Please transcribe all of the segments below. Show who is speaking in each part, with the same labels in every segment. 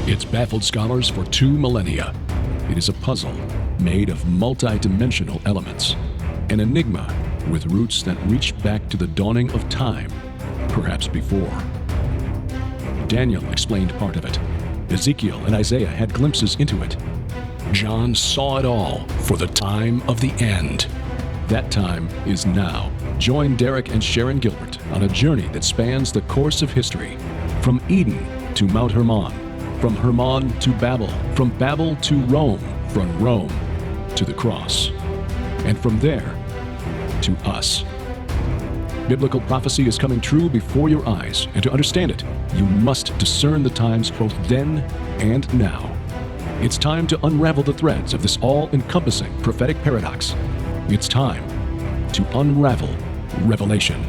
Speaker 1: It's baffled scholars for 2 millennia. It is a puzzle made of multi-dimensional elements, an enigma with roots that reach back to the dawning of time, perhaps before. Daniel explained part of it. Ezekiel and Isaiah had glimpses into it. John saw it all for the time of the end. That time is now. Join Derek and Sharon Gilbert on a journey that spans the course of history, from Eden to Mount Hermon, from Hermon to Babel, from Babel to Rome, from Rome to the cross, and from there to us. Biblical prophecy is coming true before your eyes, and to understand it, you must discern the times both then and now. It's time to unravel the threads of this all-encompassing prophetic paradox. It's time to unravel Revelation.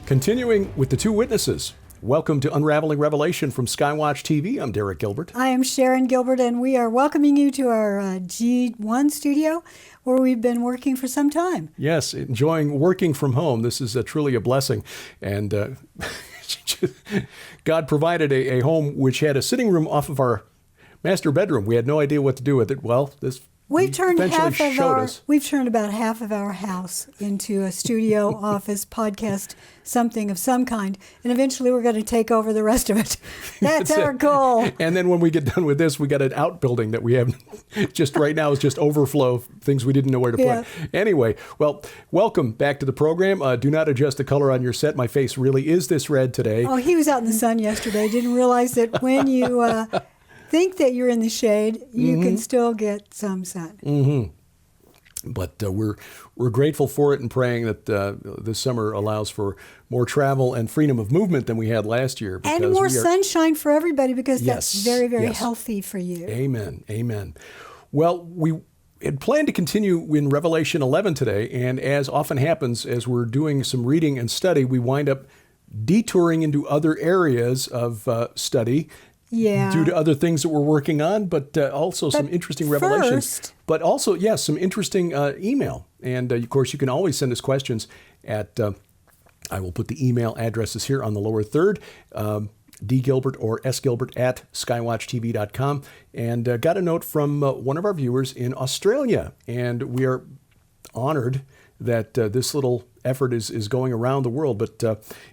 Speaker 1: Continuing with the 2 witnesses, welcome to Unraveling Revelation from Skywatch TV. I'm Derek Gilbert.
Speaker 2: I am Sharon Gilbert, and we are welcoming you to our G1 studio, where we've been working for some time.
Speaker 1: Yes, enjoying working from home. This is truly a blessing. And God provided a home which had a sitting room off of our master bedroom. We had no idea what to do with it. Well, this
Speaker 2: We've turned about half of our house into a studio, office, podcast, something of some kind, and eventually we're going to take over the rest of it. That's our goal.
Speaker 1: And then when we get done with this, we got an outbuilding that we have just right now is just overflow of things we didn't know where to put. Anyway, well, welcome back to the program. Do not adjust the color on your set. My face really is this red today.
Speaker 2: Oh, he was out in the sun yesterday. Didn't realize that when you think that you're in the shade, you can still get some sun.
Speaker 1: But we're grateful for it and praying that this summer allows for more travel and freedom of movement than we had last year.
Speaker 2: And more sunshine for everybody, because that's very, very healthy for you.
Speaker 1: Amen. Amen. Well, we had planned to continue in Revelation 11 today, and as often happens as we're doing some reading and study, we wind up detouring into other areas of study. Due to other things that we're working on, but also some interesting revelations. But also, yes, some interesting email. And, of course, you can always send us questions at, I will put the email addresses here on the lower third, dgilbert or sgilbert at skywatchtv.com. And got a note from one of our viewers in Australia. And we are honored that this little effort is going around the world, but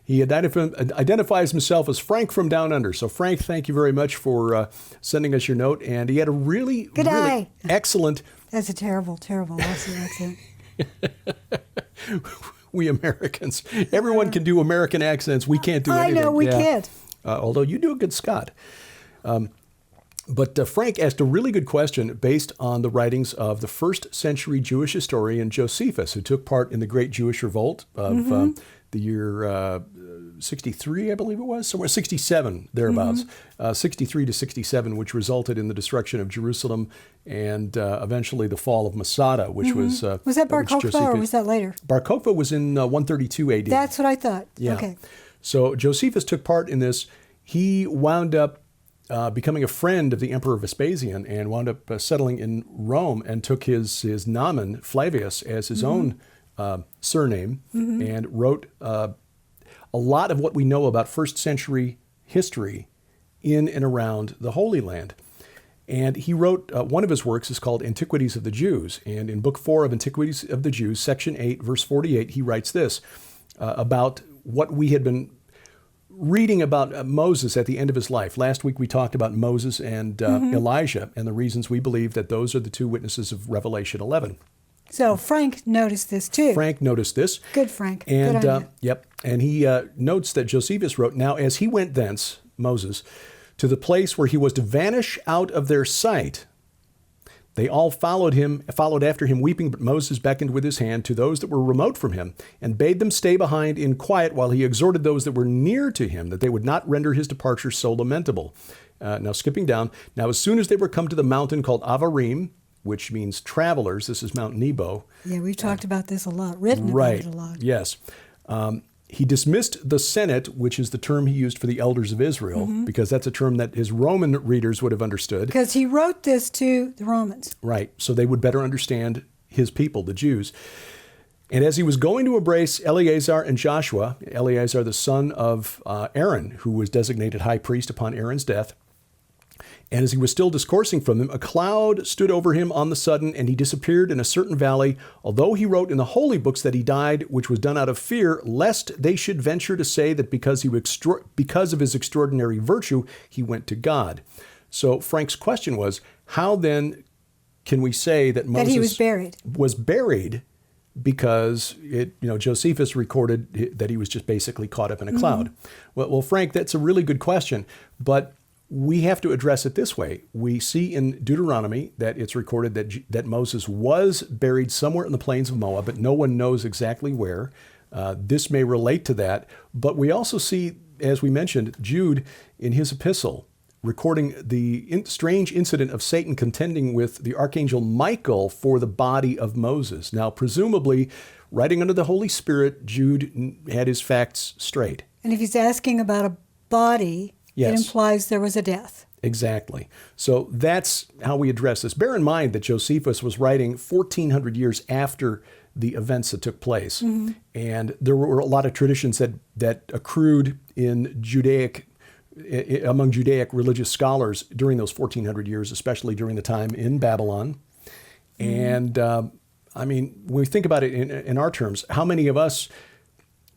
Speaker 1: he identifies himself as Frank from Down Under. So Frank, thank you very much for sending us your note, and he had a really excellent...
Speaker 2: That's a terrible Aussie accent.
Speaker 1: We Americans, everyone can do American accents. We can't do anything.
Speaker 2: I know, we can't.
Speaker 1: Although you do a good Scot. But Frank asked a really good question based on the writings of the 1st century Jewish historian Josephus, who took part in the Great Jewish Revolt of the year 63, I believe it was, somewhere 67, thereabouts, 63 to 67, which resulted in the destruction of Jerusalem and eventually the fall of Masada, which was...
Speaker 2: was that Bar Kokhba or was that later?
Speaker 1: Bar Kokhba was in 132 AD.
Speaker 2: That's what I thought.
Speaker 1: Yeah.
Speaker 2: Okay.
Speaker 1: So Josephus took part in this. He wound up becoming a friend of the Emperor Vespasian and wound up settling in Rome and took his nomen, Flavius, as his own surname and wrote a lot of what we know about 1st century history in and around the Holy Land. And he wrote, one of his works is called Antiquities of the Jews. And in Book 4 of Antiquities of the Jews, Section 8, verse 48, he writes this about what we had been reading about Moses at the end of his life. Last week we talked about Moses and Elijah and the reasons we believe that those are the 2 witnesses of Revelation 11.
Speaker 2: So Frank noticed this too.
Speaker 1: Frank noticed this.
Speaker 2: Good, Frank.
Speaker 1: And
Speaker 2: Good on you.
Speaker 1: And he notes that Josephus wrote, "Now as he went thence, Moses, to the place where he was to vanish out of their sight, they all followed after him weeping, but Moses beckoned with his hand to those that were remote from him and bade them stay behind in quiet while he exhorted those that were near to him that they would not render his departure so lamentable." Now skipping down, now as soon as they were come to the mountain called Avarim, which means travelers, this is Mount Nebo.
Speaker 2: Yeah, we've talked about this a lot, written about it a lot.
Speaker 1: Yes. He dismissed the Senate, which is the term he used for the elders of Israel, because that's a term that his Roman readers would have understood.
Speaker 2: Because he wrote this to the Romans.
Speaker 1: Right, so they would better understand his people, the Jews.
Speaker 3: And as he was going to embrace Eleazar and Joshua, Eleazar the son of Aaron, who was designated high priest upon Aaron's death, and as he was still discoursing from them, a cloud stood over him on the sudden, and he disappeared in a certain valley, although he wrote in the holy books that he died, which was done out of fear, lest they should venture to say that because of his extraordinary virtue, he went to God. So Frank's question was, how then can we say that Moses
Speaker 2: he was
Speaker 3: buried because Josephus recorded that he was just basically caught up in a cloud? Well, Frank, that's a really good question, but we have to address it this way. We see in Deuteronomy that it's recorded that Moses was buried somewhere in the plains of Moab, but no one knows exactly where. This may relate to that, but we also see, as we mentioned, Jude in his epistle recording the strange incident of Satan contending with the archangel Michael for the body of Moses. Now, presumably, writing under the Holy Spirit, Jude had his facts straight.
Speaker 2: And if he's asking about a body, yes, it implies there was a death.
Speaker 3: Exactly. So that's how we address this. Bear in mind that Josephus was writing 1,400 years after the events that took place. And there were a lot of traditions that accrued in among Judaic religious scholars during those 1,400 years, especially during the time in Babylon. And when we think about it in our terms, how many of us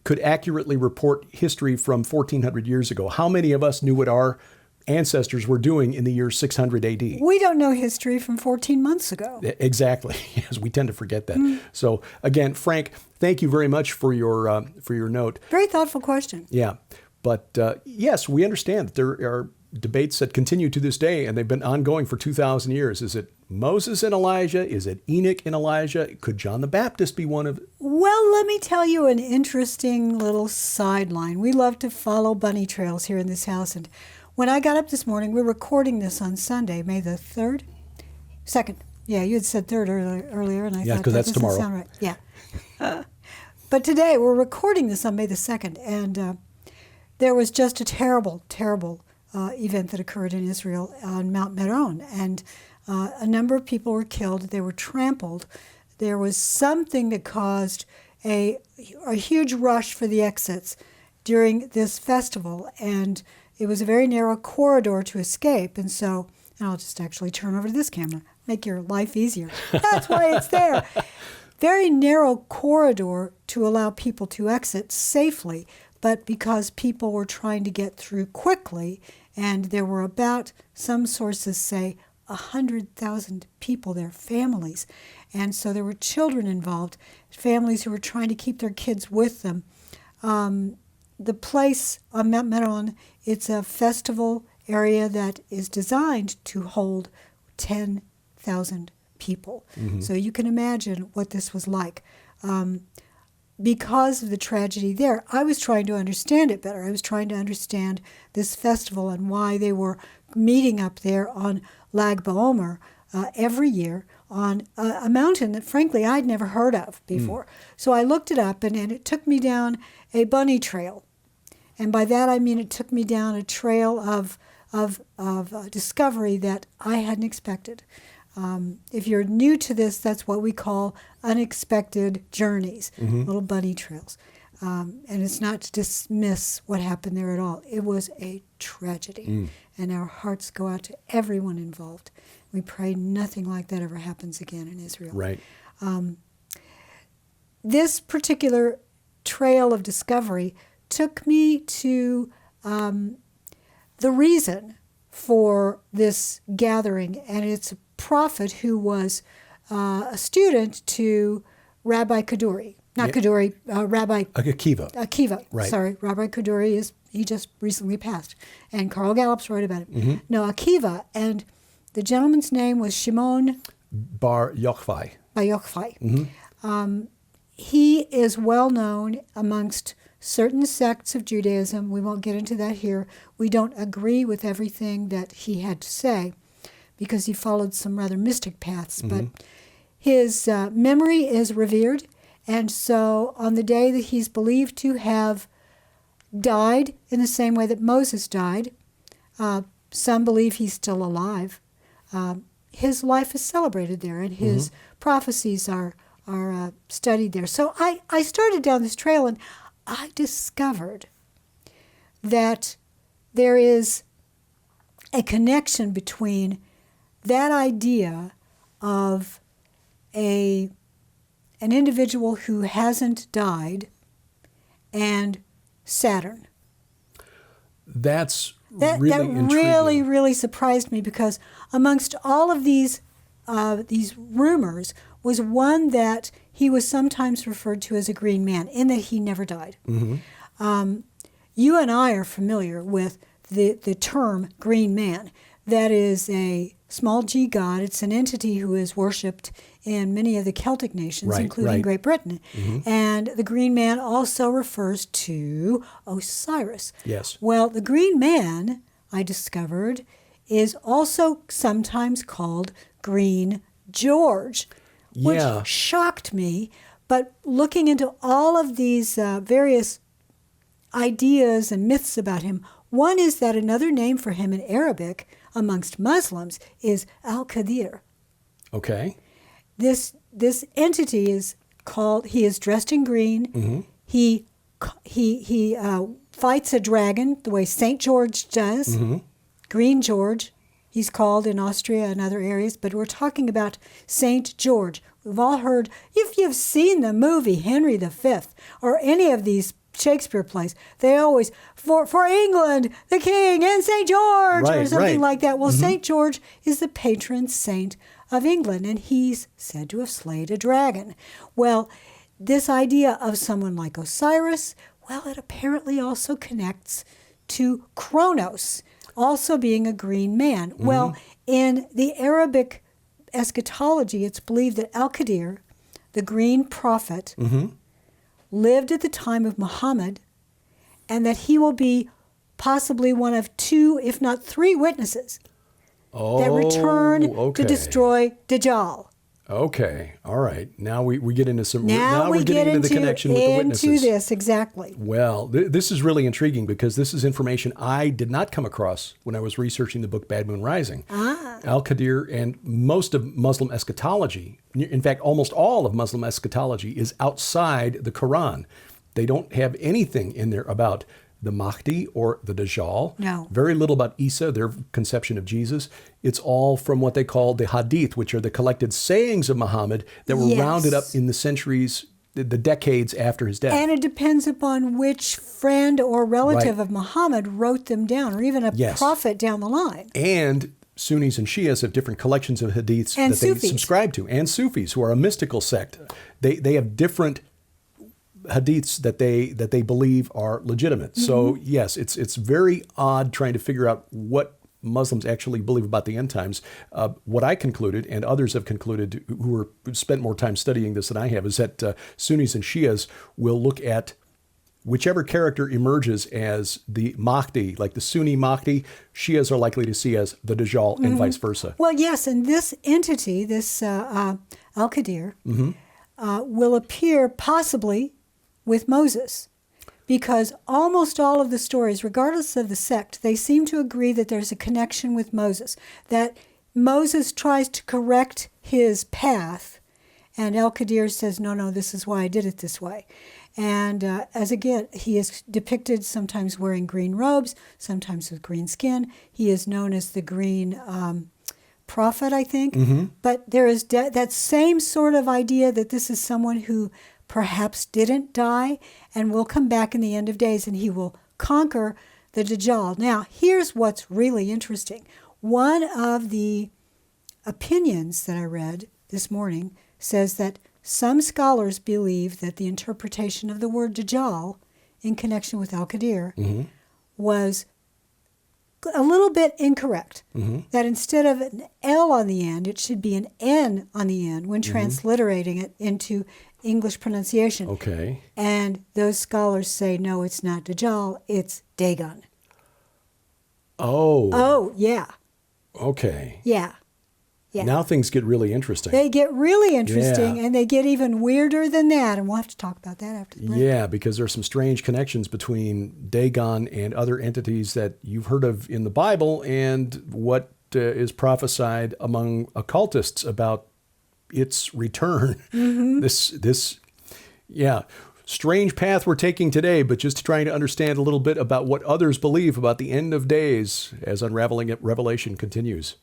Speaker 3: could accurately report history from 1,400 years ago? How many of us knew what our ancestors were doing in the year 600 AD?
Speaker 2: We don't know history from 14 months ago.
Speaker 3: Exactly. Yes, we tend to forget that. So again, Frank, thank you very much for your note.
Speaker 2: Very thoughtful question.
Speaker 3: Yeah. But yes, we understand that there are debates that continue to this day, and they've been ongoing for 2,000 years. Is it Moses and Elijah? Is it Enoch and Elijah? Could John the Baptist be one of?
Speaker 2: Well, let me tell you an interesting little sideline. We love to follow bunny trails here in this house. And when I got up this morning, we're recording this on Sunday, May the 3rd? 2nd. Yeah, you had said 3rd earlier, and I thought
Speaker 3: because that's tomorrow.
Speaker 2: Sound right. Yeah. But today, we're recording this on May the 2nd, and there was just a terrible, terrible event that occurred in Israel on Mount Meron, and a number of people were killed. They were trampled. There was something that caused a huge rush for the exits during this festival, and it was a very narrow corridor to escape. And I'll just actually turn over to this camera, make your life easier. That's why it's there. Very narrow corridor to allow people to exit safely, but because people were trying to get through quickly, and there were about, some sources say, 100,000 people there, families. And so there were children involved, families who were trying to keep their kids with them. The place on Mount Meron, it's a festival area that is designed to hold 10,000 people. So you can imagine what this was like. Because of the tragedy there, I was trying to understand it better. I was trying to understand this festival and why they were meeting up there on Lag BaOmer every year on a mountain that, frankly, I'd never heard of before. So I looked it up, and it took me down a bunny trail. And by that I mean it took me down a trail of discovery that I hadn't expected. If you're new to this, that's what we call unexpected journeys, little bunny trails. And it's not to dismiss what happened there at all. It was a tragedy. And our hearts go out to everyone involved. We pray nothing like that ever happens again in Israel.
Speaker 3: Right.
Speaker 2: This particular trail of discovery took me to the reason for this gathering, and it's a prophet who was a student to Rabbi Kaduri. Not Kaduri, Rabbi
Speaker 3: Akiva.
Speaker 2: Akiva,
Speaker 3: right.
Speaker 2: Sorry, Rabbi Kaduri he just recently passed, and Carl Gallups wrote about it. No, Akiva, and the gentleman's name was Shimon
Speaker 3: Bar Yochai.
Speaker 2: Bar Yochai. He is well known amongst certain sects of Judaism. We won't get into that here. We don't agree with everything that he had to say because he followed some rather mystic paths, but his memory is revered. And so on the day that he's believed to have died in the same way that Moses died, some believe he's still alive, his life is celebrated there, and his prophecies are are studied there. So I started down this trail, and I discovered that there is a connection between that idea of an individual who hasn't died and Saturn.
Speaker 3: That
Speaker 2: really
Speaker 3: intriguing.
Speaker 2: really surprised me, because amongst all of these rumors was one that he was sometimes referred to as a green man, in that he never died.
Speaker 3: Mm-hmm.
Speaker 2: You and I are familiar with the term green man. That is a small g god. It's an entity who is worshipped in many of the Celtic nations, including Great Britain. Mm-hmm. And the green man also refers to Osiris.
Speaker 3: Yes.
Speaker 2: Well, the green man, I discovered, is also sometimes called Green George, which shocked me. But looking into all of these various ideas and myths about him, one is that another name for him in Arabic amongst Muslims is al-Khadir.
Speaker 3: Okay.
Speaker 2: This entity is called, he is dressed in green. Mm-hmm. He fights a dragon the way St. George does. Mm-hmm. Green George, he's called in Austria and other areas, but we're talking about St. George. We've all heard, if you've seen the movie Henry V or any of these Shakespeare plays, they always, for England, the king, and St. George, or something like that. Well, mm-hmm. St. George is the patron saint of England, and he's said to have slayed a dragon. Well, this idea of someone like Osiris, well, it apparently also connects to Kronos, also being a green man. Mm-hmm. Well, in the Arabic eschatology, it's believed that al-Khadir, the green prophet, mm-hmm. lived at the time of Muhammad, and that he will be possibly one of two, if not three, witnesses that return to destroy Dajjal.
Speaker 3: Okay, all right. Now we get into some. Now we're getting into the connection with the witnesses.
Speaker 2: Into this, exactly.
Speaker 3: Well, this is really intriguing, because this is information I did not come across when I was researching the book Bad Moon Rising. Al-Khadir and most of Muslim eschatology, in fact, almost all of Muslim eschatology, is outside the Quran. They don't have anything in there about the Mahdi or the Dajjal.
Speaker 2: No.
Speaker 3: Very little about Isa, their conception of Jesus. It's all from what they call the Hadith, which are the collected sayings of Muhammad that were rounded up in the centuries, the decades after his death.
Speaker 2: And it depends upon which friend or relative of Muhammad wrote them down, or even a prophet down the line.
Speaker 3: And Sunnis and Shias have different collections of hadiths
Speaker 2: and
Speaker 3: that
Speaker 2: Sufis.
Speaker 3: They subscribe to. And Sufis, who are a mystical sect. They have different hadiths that they believe are legitimate. Mm-hmm. So yes, it's very odd trying to figure out what Muslims actually believe about the end times. What I concluded, and others have concluded who spent more time studying this than I have, is that Sunnis and Shias will look at whichever character emerges as the Mahdi, like the Sunni Mahdi, Shias are likely to see as the Dajjal, and vice versa.
Speaker 2: Well, yes, and this entity, this al-Khadir, will appear possibly with Moses, because almost all of the stories, regardless of the sect, they seem to agree that there's a connection with Moses, that Moses tries to correct his path, and al-Khadir says, no, this is why I did it this way. And as again, he is depicted sometimes wearing green robes, sometimes with green skin. He is known as the green prophet, I think. Mm-hmm. But there is that same sort of idea that this is someone who perhaps didn't die and will come back in the end of days, and he will conquer the Dajjal. Now, here's what's really interesting. One of the opinions that I read this morning says that some scholars believe that the interpretation of the word Dajjal in connection with al-Khadir was a little bit incorrect. Mm-hmm. That instead of an L on the end, it should be an N on the end when transliterating it into English pronunciation.
Speaker 3: Okay.
Speaker 2: And those scholars say, no, it's not Dajjal, it's Dagon. Oh, yeah.
Speaker 3: Okay.
Speaker 2: Yeah. Yeah.
Speaker 3: Now things get really interesting.
Speaker 2: They get really interesting, and they get even weirder than that, and we'll have to talk about that after the break.
Speaker 3: Yeah, because there's some strange connections between Dagon and other entities that you've heard of in the Bible, and what is prophesied among occultists about its return. This strange path we're taking today, but just trying to understand a little bit about what others believe about the end of days as Unraveling Revelation continues.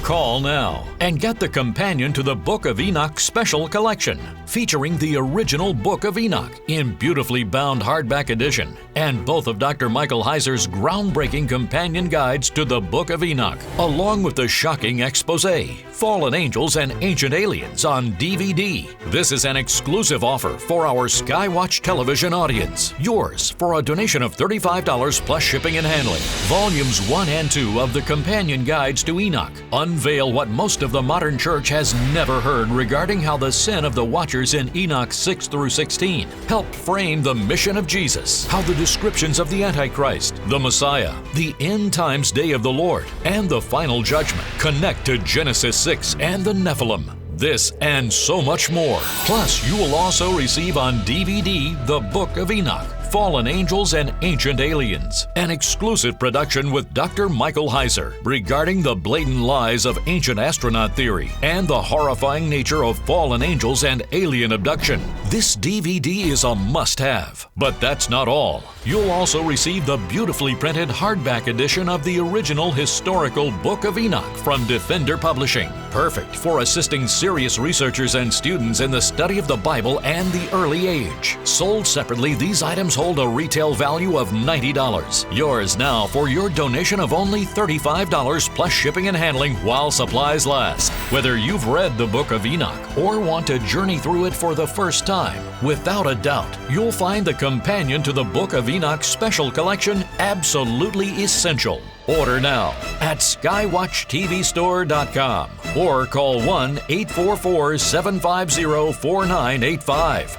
Speaker 4: Call now and get the companion to the Book of Enoch Special Collection, featuring the original Book of Enoch in beautifully bound hardback edition, and both of Dr. Michael Heiser's groundbreaking companion guides to the Book of Enoch, along with the shocking expose, Fallen Angels and Ancient Aliens on DVD. This is an exclusive offer for our Skywatch television audience. Yours for a donation of $35 plus shipping and handling. Volumes 1 and 2 of the companion guides to Enoch unveil what most of the modern church has never heard regarding how the sin of the watchers in Enoch 6 through 16 helped frame the mission of Jesus, how the descriptions of the Antichrist, the Messiah, the end times day of the Lord, and the final judgment connect to Genesis 6 and the Nephilim. This and so much more. Plus, you will also receive on DVD the Book of Enoch, Fallen Angels and Ancient Aliens, an exclusive production with Dr. Michael Heiser regarding the blatant lies of ancient astronaut theory and the horrifying nature of fallen angels and alien abduction. This DVD is a must-have. But that's not all. You'll also receive the beautifully printed hardback edition of the original historical Book of Enoch from Defender Publishing, perfect for assisting serious researchers and students in the study of the Bible and the early age. Sold separately, these items hold a retail value of $90. Yours now for your donation of only $35 plus shipping and handling while supplies last. Whether you've read the Book of Enoch or want to journey through it for the first time, without a doubt, you'll find the companion to the Book of Enoch Special Collection absolutely essential. Order now at skywatchtvstore.com or call 1-844-750-4985.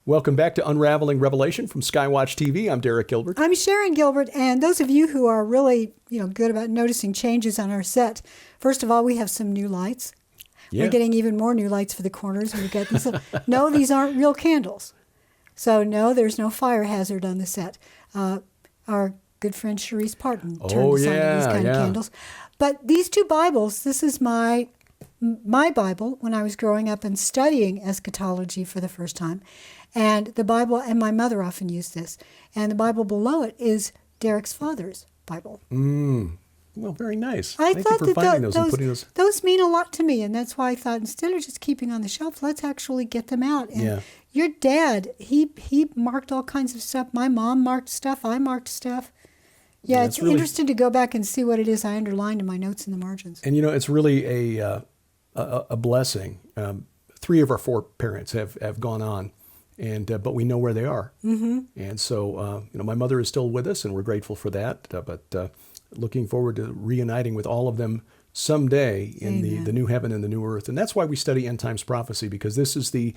Speaker 3: Welcome back to Unraveling Revelation from Skywatch TV. I'm Derek Gilbert.
Speaker 2: I'm Sharon Gilbert, and those of you who are really, good about noticing changes on our set, first of all, we have some new lights.
Speaker 3: Yeah.
Speaker 2: We're getting even more new lights for the corners. We've got these. No, these aren't real candles. So no, there's no fire hazard on the set. Our good friend Cherise Parton turned us on to these kind of candles. But these two Bibles, this is my Bible when I was growing up and studying eschatology for the first time. And the Bible, and my mother often used this, and the Bible below it is Derek's father's Bible.
Speaker 3: Well, very nice.
Speaker 2: I
Speaker 3: Thank
Speaker 2: thought
Speaker 3: you for
Speaker 2: that
Speaker 3: finding those and putting those.
Speaker 2: Those mean a lot to me, and that's why I thought instead of just keeping on the shelf, let's actually get them out. And your dad, he marked all kinds of stuff. My mom marked stuff. I marked stuff. Yeah, it's really interesting to go back and see what it is I underlined in my notes in the margins. And
Speaker 3: it's really a blessing. 3 of our 4 parents have gone on. But we know where they are. And so, my mother is still with us, and we're grateful for that. But looking forward to reuniting with all of them someday in the new heaven and the new earth. And that's why we study end times prophecy, because this is the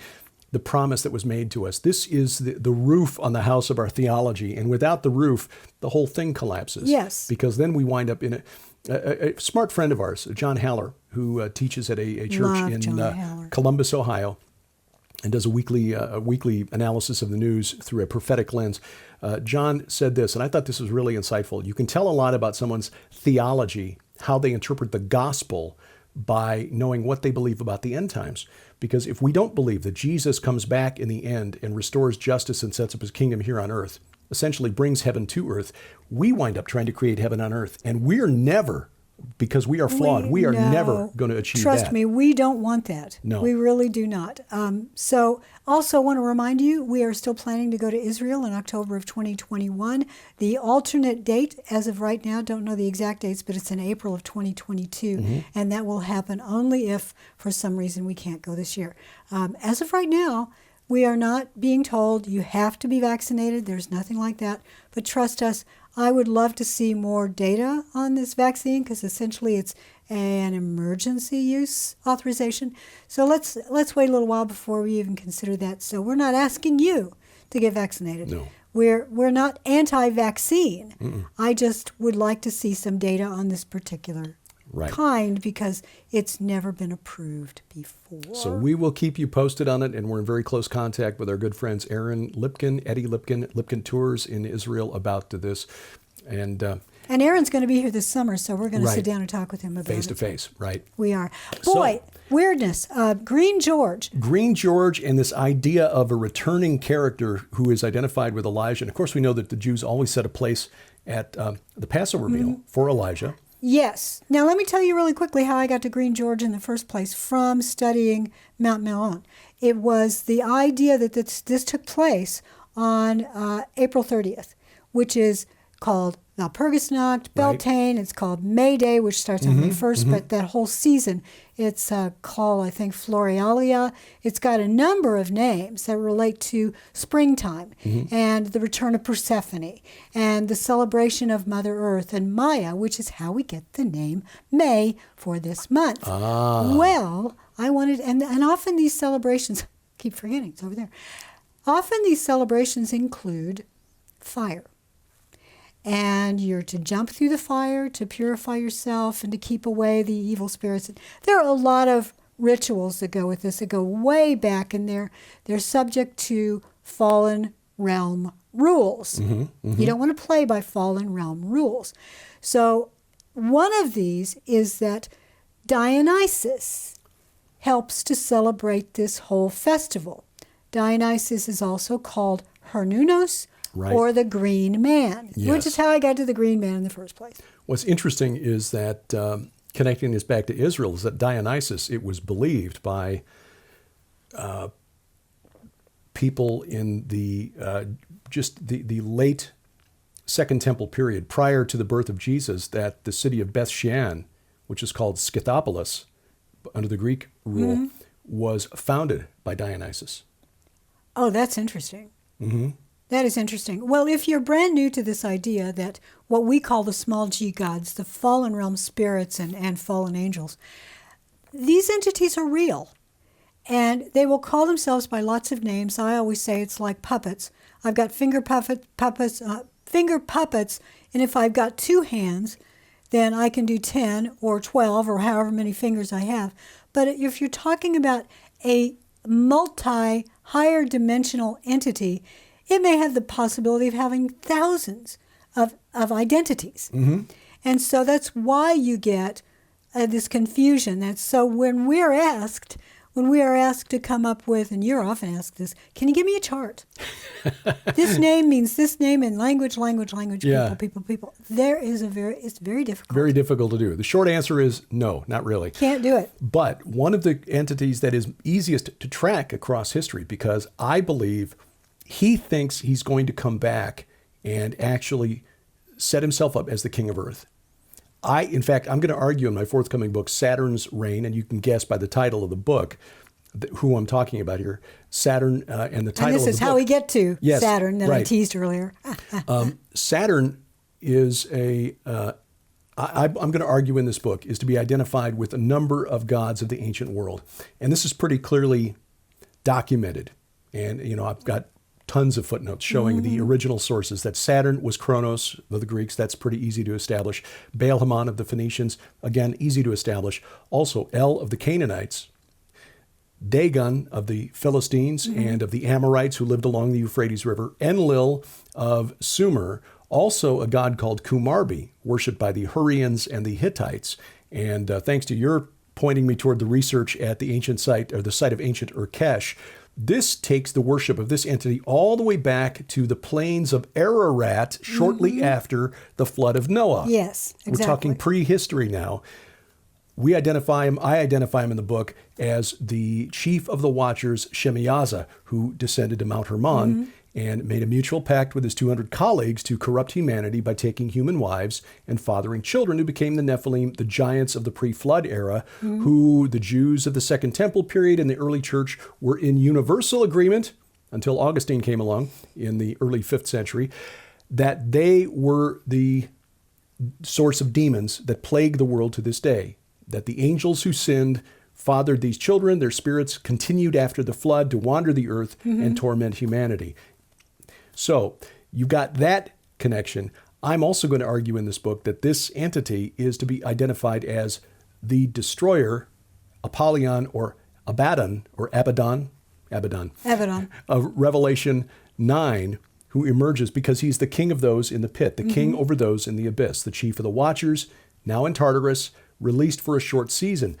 Speaker 3: promise that was made to us. This is the roof on the house of our theology. And without the roof, the whole thing collapses.
Speaker 2: Yes.
Speaker 3: Because then we wind up in a smart friend of ours, John Haller, who teaches at a church in Columbus, Ohio, and does a weekly analysis of the news through a prophetic lens. John said this, and I thought this was really insightful. You can tell a lot about someone's theology, how they interpret the gospel, by knowing what they believe about the end times. Because if we don't believe that Jesus comes back in the end and restores justice and sets up his kingdom here on earth, essentially brings heaven to earth, we wind up trying to create heaven on earth. And we're never, because we are flawed, we are never going to achieve that.
Speaker 2: Trust me, we don't want that.
Speaker 3: No.
Speaker 2: We really do not. So also want to remind you, we are still planning to go to Israel in October of 2021. The alternate date, as of right now, don't know the exact dates, but it's in April of 2022. And that will happen only if, for some reason, we can't go this year. As of right now, we are not being told you have to be vaccinated. There's nothing like that. But trust us, I would love to see more data on this vaccine, because essentially it's an emergency use authorization. So let's wait a little while before we even consider that. So we're not asking you to get vaccinated.
Speaker 3: No.
Speaker 2: We're not anti-vaccine. I just would like to see some data on this particular kind, because it's never been approved before.
Speaker 3: So we will keep you posted on it, and we're in very close contact with our good friends Aaron Lipkin, Eddie Lipkin, Lipkin Tours in Israel about this. And
Speaker 2: And Aaron's going to be here this summer, so we're going to
Speaker 3: Right.
Speaker 2: sit down and talk with him about
Speaker 3: Face
Speaker 2: it.
Speaker 3: to face, right.
Speaker 2: We are. Boy, weirdness. Green George.
Speaker 3: Green George and this idea of a returning character who is identified with Elijah. And of course, we know that the Jews always set a place at the Passover meal for Elijah.
Speaker 2: Yes. Now, let me tell you really quickly how I got to Green George in the first place from studying Mount Melon. It was the idea that this took place on April 30th, which is called Walpurgisnacht, Beltane. It's called May Day, which starts on May 1st, but that whole season, it's called, I think, Florealia. It's got a number of names that relate to springtime and the return of Persephone and the celebration of Mother Earth and Maya, which is how we get the name May for this month. Well, I wanted, and often these celebrations, keep forgetting, it's over there. Often these celebrations include fire. And you're to jump through the fire to purify yourself and to keep away the evil spirits. There are a lot of rituals that go with this that go way back, and they're subject to fallen realm rules. You don't want to play by fallen realm rules. So one of these is that Dionysus helps to celebrate this whole festival. Dionysus is also called Hernunos, or the Green Man, which is how I got to the Green Man in the first place.
Speaker 3: What's interesting is that, connecting this back to Israel, is that Dionysus, it was believed by people in the the late Second Temple period, prior to the birth of Jesus, that the city of Bethshean, which is called Scythopolis under the Greek rule, was founded by Dionysus.
Speaker 2: Oh, that's interesting. That is interesting. Well, if you're brand new to this idea that what we call the small g gods, the fallen realm spirits and fallen angels, these entities are real. And they will call themselves by lots of names. I always say it's like puppets. I've got finger puppets, and if I've got 2 hands, then I can do 10 or 12 or however many fingers I have. But if you're talking about a higher dimensional entity, it may have the possibility of having thousands of identities. And so that's why you get this confusion. And so when we are asked to come up with, and you're often asked this, can you give me a chart? This name means this name in language, people. It's very difficult.
Speaker 3: Very difficult to do. The short answer is no, not really.
Speaker 2: Can't do it.
Speaker 3: But one of the entities that is easiest to track across history, because I believe he thinks he's going to come back and actually set himself up as the king of Earth. In fact, I'm going to argue in my forthcoming book, Saturn's Reign, and you can guess by the title of the book who I'm talking about here. Saturn and the title of the book.
Speaker 2: And this is how we get to Saturn that I teased earlier.
Speaker 3: Saturn is I'm going to argue in this book, is to be identified with a number of gods of the ancient world. And this is pretty clearly documented. And, I've got tons of footnotes showing the original sources that Saturn was Kronos of the Greeks. That's pretty easy to establish. Baal-Hamon of the Phoenicians, again, easy to establish. Also, El of the Canaanites, Dagon of the Philistines and of the Amorites who lived along the Euphrates River, Enlil of Sumer, also a god called Kumarbi, worshipped by the Hurrians and the Hittites. And thanks to your pointing me toward the research at the ancient site, or the site of ancient Urkesh, this takes the worship of this entity all the way back to the plains of Ararat shortly after the flood of Noah.
Speaker 2: Yes, exactly.
Speaker 3: We're talking prehistory now. I identify him in the book as the chief of the Watchers, Shemiyaza, who descended to Mount Hermon and made a mutual pact with his 200 colleagues to corrupt humanity by taking human wives and fathering children who became the Nephilim, the giants of the pre-flood era, who the Jews of the Second Temple period and the early church were in universal agreement, until Augustine came along in the early 5th century, that they were the source of demons that plague the world to this day, that the angels who sinned fathered these children, their spirits continued after the flood to wander the earth and torment humanity. So you've got that connection. I'm also going to argue in this book that this entity is to be identified as the destroyer, Apollyon or Abaddon, of Revelation 9, who emerges because he's the king of those in the pit, the king over those in the abyss, the chief of the watchers, now in Tartarus, released for a short season.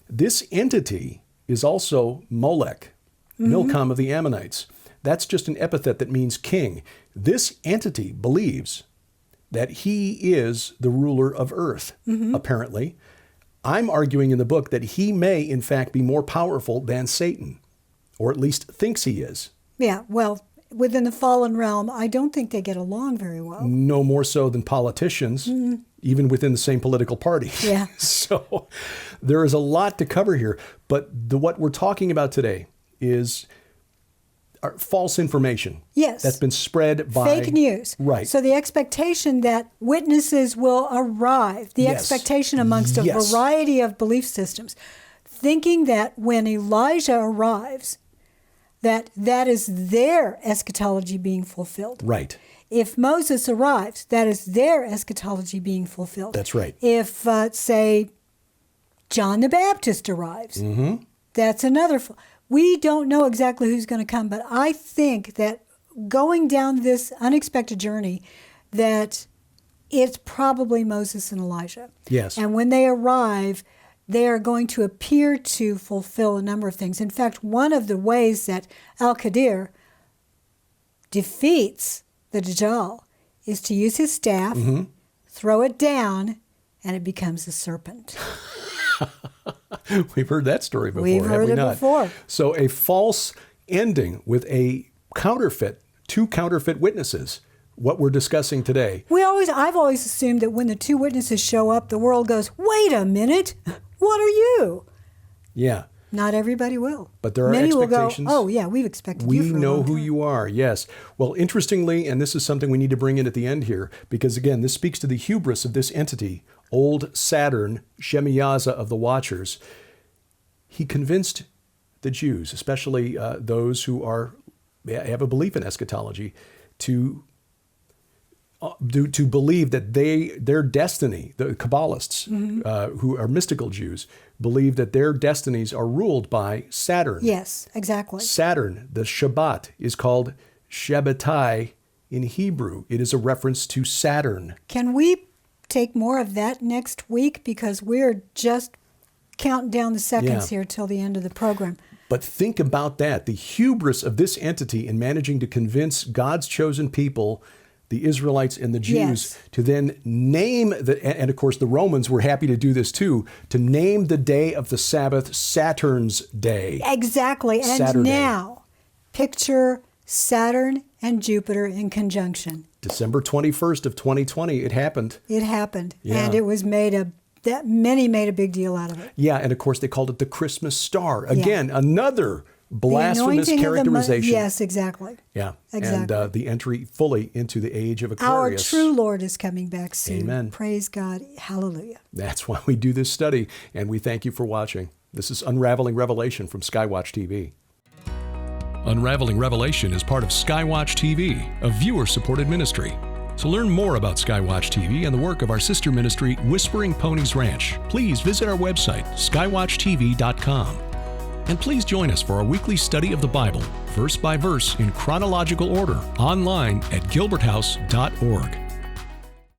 Speaker 3: This entity is also Molech, Milcom of the Ammonites. That's just an epithet that means king. This entity believes that he is the ruler of earth, apparently. I'm arguing in the book that he may, in fact, be more powerful than Satan, or at least thinks he is.
Speaker 2: Yeah, well, within the fallen realm, I don't think they get along very well.
Speaker 3: No more so than politicians, even within the same political party.
Speaker 2: Yeah.
Speaker 3: So there is a lot to cover here. But what we're talking about today is false information.
Speaker 2: Yes.
Speaker 3: That's been spread by...
Speaker 2: Fake news.
Speaker 3: Right.
Speaker 2: So the expectation that witnesses will arrive, the expectation amongst a variety of belief systems, thinking that when Elijah arrives, that is their eschatology being fulfilled.
Speaker 3: Right.
Speaker 2: If Moses arrives, that is their eschatology being fulfilled.
Speaker 3: That's right.
Speaker 2: If, say, John the Baptist arrives, that's another... We don't know exactly who's going to come, but I think that going down this unexpected journey, that it's probably Moses and Elijah.
Speaker 3: Yes.
Speaker 2: And when they arrive, they are going to appear to fulfill a number of things. In fact, one of the ways that al-Khadir defeats the Dajjal is to use his staff, throw it down, and it becomes a serpent.
Speaker 3: We've heard that story before,
Speaker 2: We've heard
Speaker 3: have we
Speaker 2: it
Speaker 3: not?
Speaker 2: before.
Speaker 3: So a false ending with two counterfeit witnesses, what we're discussing today.
Speaker 2: I've always assumed that when the two witnesses show up, the world goes, wait a minute, what are you?
Speaker 3: Yeah.
Speaker 2: Not everybody will.
Speaker 3: But there are
Speaker 2: Many
Speaker 3: expectations.
Speaker 2: Will go, oh yeah, we've expected you for a long time.
Speaker 3: We know who you are, yes. Well, interestingly, and this is something we need to bring in at the end here, because again, this speaks to the hubris of this entity, old Saturn, Shemiyaza of the Watchers. He convinced the Jews, especially those who have a belief in eschatology, to believe that their destiny, the Kabbalists, who are mystical Jews, believe that their destinies are ruled by Saturn.
Speaker 2: Yes, exactly.
Speaker 3: Saturn, the Shabbat, is called Shabbatai in Hebrew. It is a reference to Saturn.
Speaker 2: Can we take more of that next week? Because we're just counting down the seconds here till the end of the program.
Speaker 3: But think about that, the hubris of this entity in managing to convince God's chosen people, the Israelites and the Jews, to then name, and of course the Romans were happy to do this too, to name the day of the Sabbath Saturn's Day.
Speaker 2: Exactly. And
Speaker 3: Saturday.
Speaker 2: Now, picture Saturn and Jupiter in conjunction.
Speaker 3: December 21st of 2020, it happened.
Speaker 2: It happened.
Speaker 3: Yeah.
Speaker 2: And it was many made a big deal out of it.
Speaker 3: Yeah, and of course they called it the Christmas star. Again, another blasphemous
Speaker 2: The anointing
Speaker 3: characterization.
Speaker 2: Yes, exactly.
Speaker 3: Yeah,
Speaker 2: exactly.
Speaker 3: And the entry fully into the age of Aquarius.
Speaker 2: Our true Lord is coming back soon.
Speaker 3: Amen.
Speaker 2: Praise God. Hallelujah.
Speaker 3: That's why we do this study, and we thank you for watching. This is Unraveling Revelation from Skywatch TV.
Speaker 1: Unraveling Revelation is part of Skywatch TV, a viewer-supported ministry. To learn more about Skywatch TV and the work of our sister ministry, Whispering Ponies Ranch, please visit our website, skywatchtv.com. And please join us for our weekly study of the Bible, verse by verse in chronological order, online at gilberthouse.org.